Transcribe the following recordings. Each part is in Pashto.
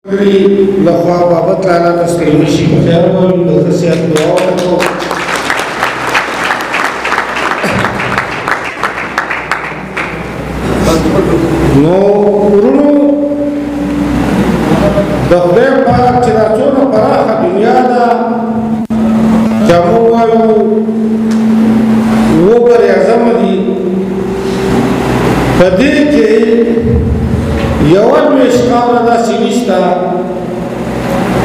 لخوا بابت لالا تسلیم شي خیر ول د خصيات دعا وکړو نو ورونو د خدای پاک چې دا څونه پراخه دنیا ده چې موږ وایو وګړي اعظم دي په دې کې یو مشکاوره داسې نشته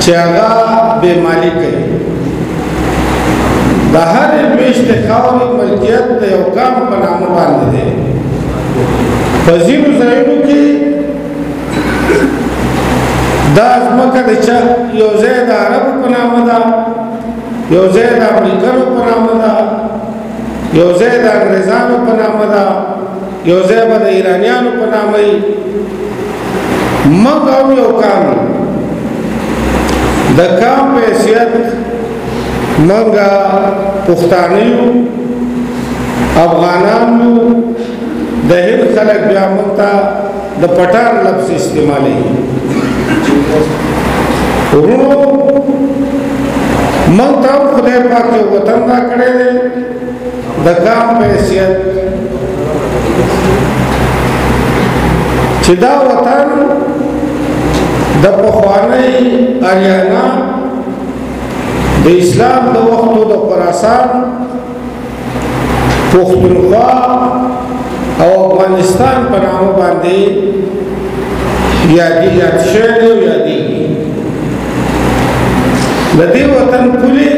چې هغه بې مالي کوي د هرې میاشتې خاورې ملکیت د یو قام په نامه باندې دی په ځینو ځایونو کې دا ځمکه د چا یو ځای د عربو په نامه ده یو ځای د امریکانو په نامه ده یو ځای د انګریزانو په نامه ده یو ځای به د ایرانیانو په نامه وي موږ هم یو کام د کام په حیثیت موږ پښتانه یو افغانان یو د هند خلک بیا موږ ته د پټان لفظ استعمالوي ورونو موږ ته خدای پاک یو وطن راکړی دی د کام په حیثیت چې دا وطن د پخوانی اریانا د اسلام د وختو د خراسان پښتونخوا او افغانستان په نامه باندې یاد شوی او یادېږي د دې وطن پولې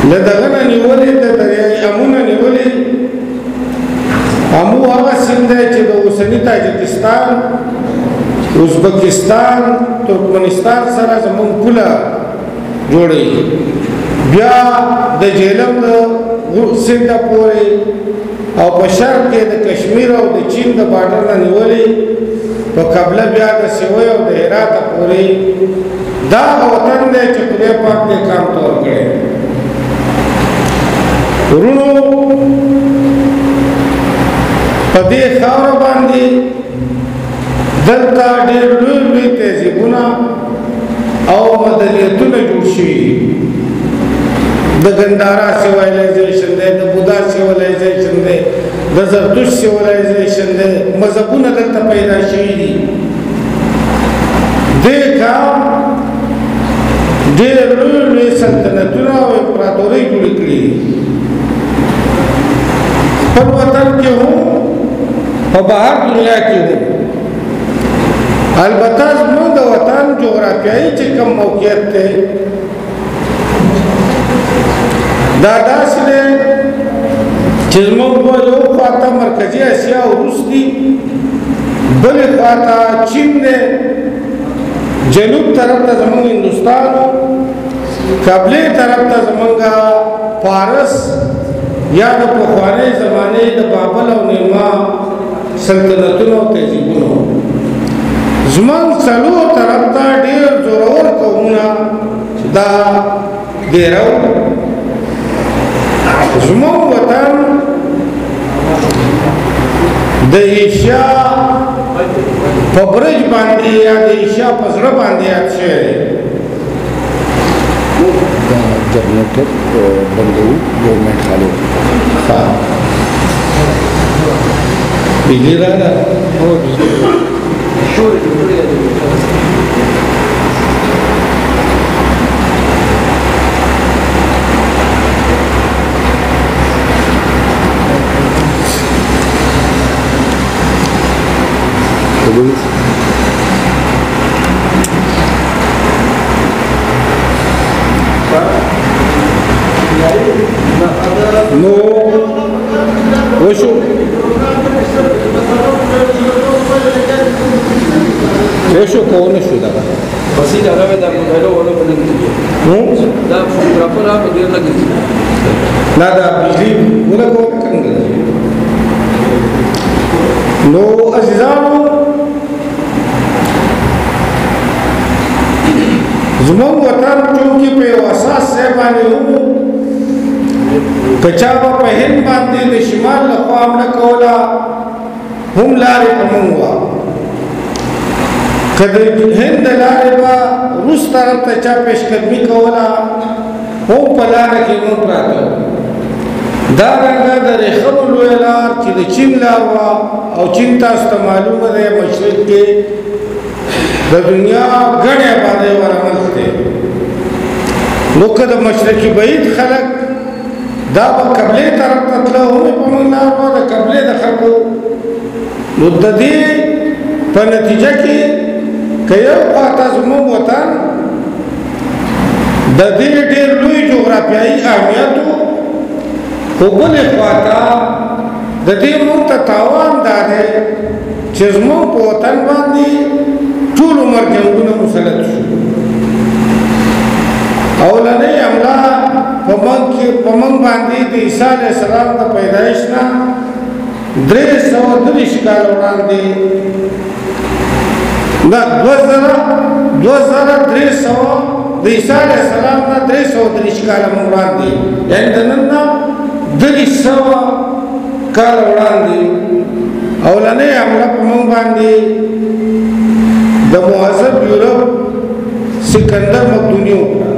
له دغه نه نیولې د دریای امونه نیولې امو هغه سیند دی چې د اوسني تاجکستان ازبکستان ترکمنستان سره زموږ پوله جوړوي بیا د جهلم د سیند پورې او په شرق کې د کشمیر او د چین د بارډر نه نیولې په قبله بیا د سوی او د هرات پورې دا وطن دی چې خدای پاک دې کام تور کړی ورونو په دې خاوره باندې دلته ډېر لوی تهذیبونه او مدنیتونه جوړ شوي د ګندارا سیویلایزیشن دی د بودا سیویلایزیشن دی د زرتوش سیویلایزیشن دی مذهبونه دلته پیدا شوي دي دې کام ډېر لوی سلطنتونه او امپراتورۍ جوړې کړي خپل وطن کې هم په بهر دنیا کې هم البته زموږ د وطن جغرافیایي چې کوم موقعیت دی دا داسې دی چې زموږ په یو خواته مرکزي اسیا او روس دي بلې خواته چین دی جنوب طرف ته زموږ هندوستان قبلې طرف ته زموږ فارس یا د پخوانۍ زمانې د بابل او نیما سلطنتونو او تهذیبونو زموږ څلور طرف ته ډېر زورور قومونه دا ډېرو زموږ وطن د ایشیا په برج باندې یا د ایشیا په زړه باندې یاد شوی جنریټر بندو گورنمنٹ خالو بجلی راځه او شور نو وشو کونه شو دا بسې دا راوي دا موبایل ونه پنځه دا فوټوګرافر راو ډیر لګي دا بجلی ونه کوم څنګه نو عزیزانو زموږ وطن چونکې په یو اساس ځای باندې وو کچا په هند باندې د شمال له خوا حمله کوله هم لارې په موږ وه که د هند د لارې به روس طرف ته چا پیشقدمي کوله هم په لاره کې مونږ پراته دارنګه د ریښمو لویه لار چې د چین لار وه او چین تاسو ته معلومه دی مشرق کې د دنیا ګڼې آبادۍ ورمنځ دی نو که د مشرقي بعید خلک دا به قبلې طرف ته تله هم په موږ لار وه د قبلې د خلکو نو د دې په نتیجه کې که یو خواته زموږ وطن د دې ډېر لوی جغرافیایي اهمیت و خو بلې خواته د دې موږ ته تاوان دا دی چې زموږ په وطن باندې ټول عمر جنګونه مسلط شو اولنۍ حمله په موږ باندې د عیسی علیه السلام د پیدایش نه 330 کال وړاندې دا 2300 د عیسی علیه السلام نه 330 کال وړاندې یعنې د نن نه 300 کال وړاندې اولنۍ حمله په موږ باندې د مهذب یورپ سکندر مقدوني وکړه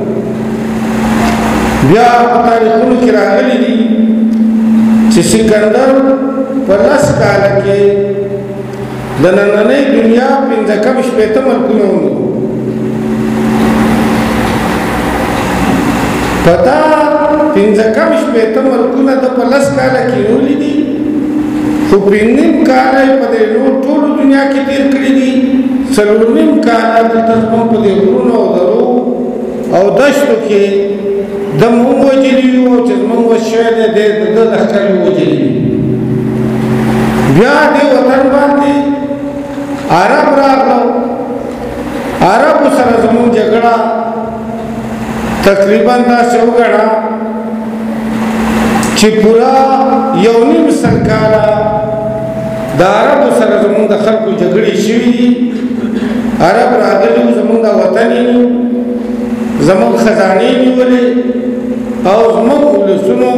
بیا په تاریخونو کې راغلي دي چې سکندر په 10 کاله کې د نننۍ دنیا 15 ملکونه ونیول په دا 15 ملکونه د په 10 کاله کې نیولي دي خو 5 کاله یې په دې ټولو دنیا کې تېر کړي دي 4 کاله دلته زموږ په دې غرونو او درو او دشتو کې د موږ وجلي وو چې زموږ وشوی دی د ده لښکر یې وجلي بیا دې وطن باندې عرب راغلو عربو سره زموږ جګړه تقریبا داسې وګڼه چې پورا 1.5 سل کاله د عربو سره زموږ د خلکو جګړې شوي دي عرب راغلي زموږ د وطن یې زموږ خزانې نیولې او زموږ ولسونو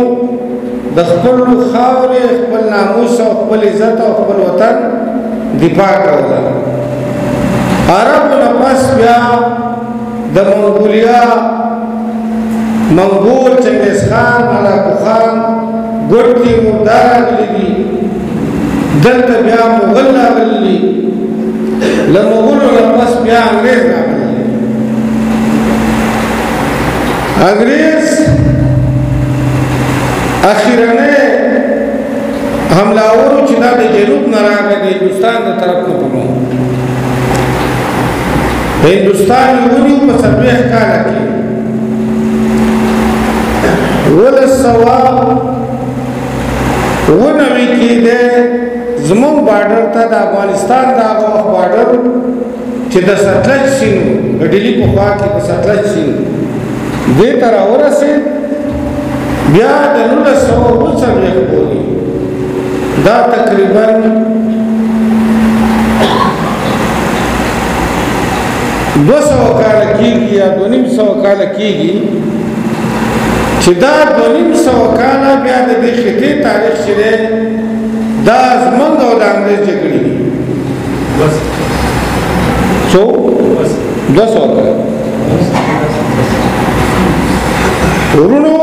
د خپل خاورې خپل ناموس او خپل عزت او خپل وطن دفاع کوله عربو نه پس بیا د منګولیا منګول چنګیز خان هلاکو خان ګوډ تیمور دا راغلي دي دلته بیا مغل راغلي دي له مغولو نه پس بیا انګریز راغلي انګریز اخیرنۍ حملاورو چې دا د جنوب نه راغلی د هندوستان د طرف نه په هندوستان یې ونیو په 40 کاله کې 1990 کې دی زموږ بارډر ته د افغانستان د هغه وخت بارډر چې د ستلج سیند د ډیلي په خوا کې د ستلج سیند دې ته راورسېد بیا د 1940 پورې دا تقریبا 200 کاله کېږي یا 250 کاله کېږي چې دا 250 کاله بیا د دې خطې تاریخ چې دی دا زموږ او د انګریز جګړې دي څو 200 کاله ورونو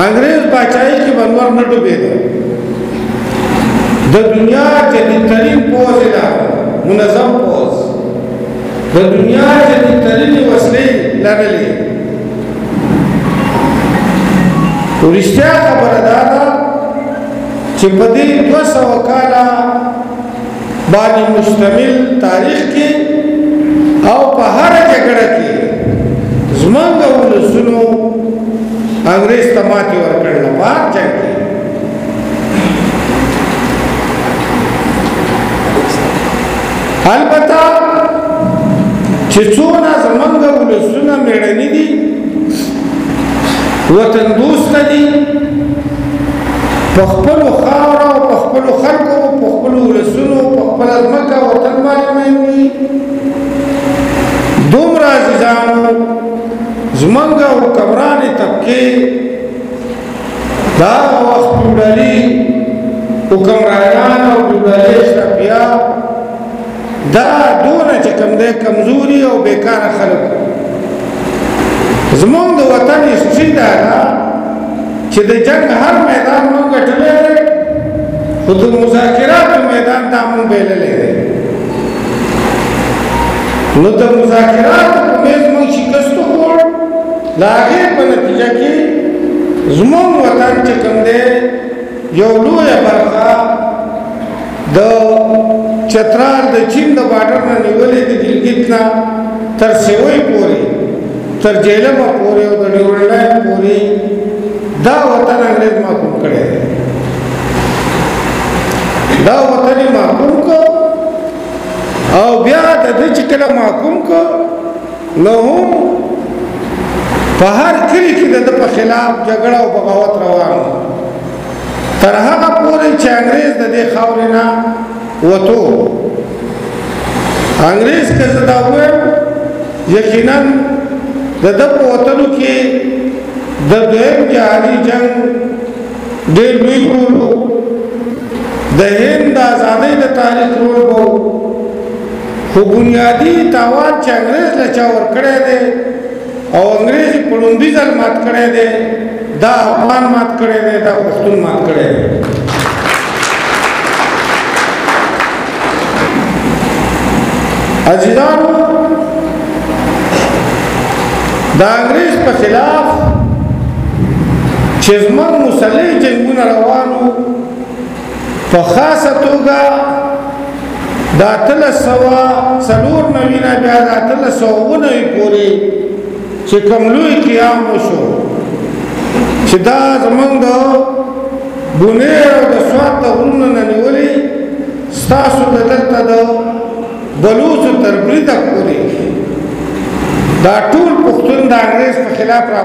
انګریز باچایي کې بنور نه ډوبېده د دنیا جدیدترین پوځ یې منظم پوځ د دنیا جدیدترینې وسلې لرلې رښتیا خبره دا ده چې په دې 200 کاله باندې مشتمل تاریخ کې او په هر جګړه کې زمونږ ولسونو انګریز ته ماتې ورکړله په هر جنګ کې البته چې څونه زمونږ ولسونه مېړني دي وطن دوسته دي په خپلو خاوره او په خپلو خلکو په خپلو ولسونو په خپله ځمکه وطن باندې مین دي دومره عزیزانو زمونږ حکمرانې طبقې دا وخت فیوډالي حکمرانان او فیوډالي اشرافیه دا دونه چې کوم دی کمزوري او بیکاره خلک زمونږ د وطن هسټري دا ده چې د جنګ هر میدان مونږ ګټلی دی خو د مذاکراتو میدان دا مونږ بایللی دی نو د مذاکراتو په میز مونږ شکست وخوړ د هغې په نتیجه کې زمونږ وطن چې کوم دی یو لویه برخه د چترال د چین د بارډر نه نیولې د ګلګت نه تر سیوی پورې تر جیلمه پورې او د ډیورنډ لاین پورې دا وطن انګریز محکوم کړی دی دا وطن یې محکوم کړ او بیا د ده چې کله محکوم کړ نو هم په هر کلي کې د ده په خلاف جګړه او بغاوت روان و تر هغه پورې چې انګریز د دې خاورې نه وتو انګریز که زه دا ووایم یقینا د ده په وتلو کې د دویم جهادي جنګ ډېر لوی رول و د هند د ازادۍ د تاریخ رول به خو بنیادي تاوان چې انګریز له چا ورکړی دی او انګریز په لومړي ځل مات کړی دی دا افغان مات کړی دی دا پښتون مات کړی دی عزیزانو د انګریز په خلاف چې زموږ مسلح جنګونه روان وو په خاصه توګه د 1894 نه بیا د 1899 پورې چې کوم لوی قیام وشو چې دا زموږ د بونیر او د سوات د غرونو نه نیولې ستاسو د دلته د بلوڅو تر بریده پورې دا ټول پښتون د انګریز په خلاف را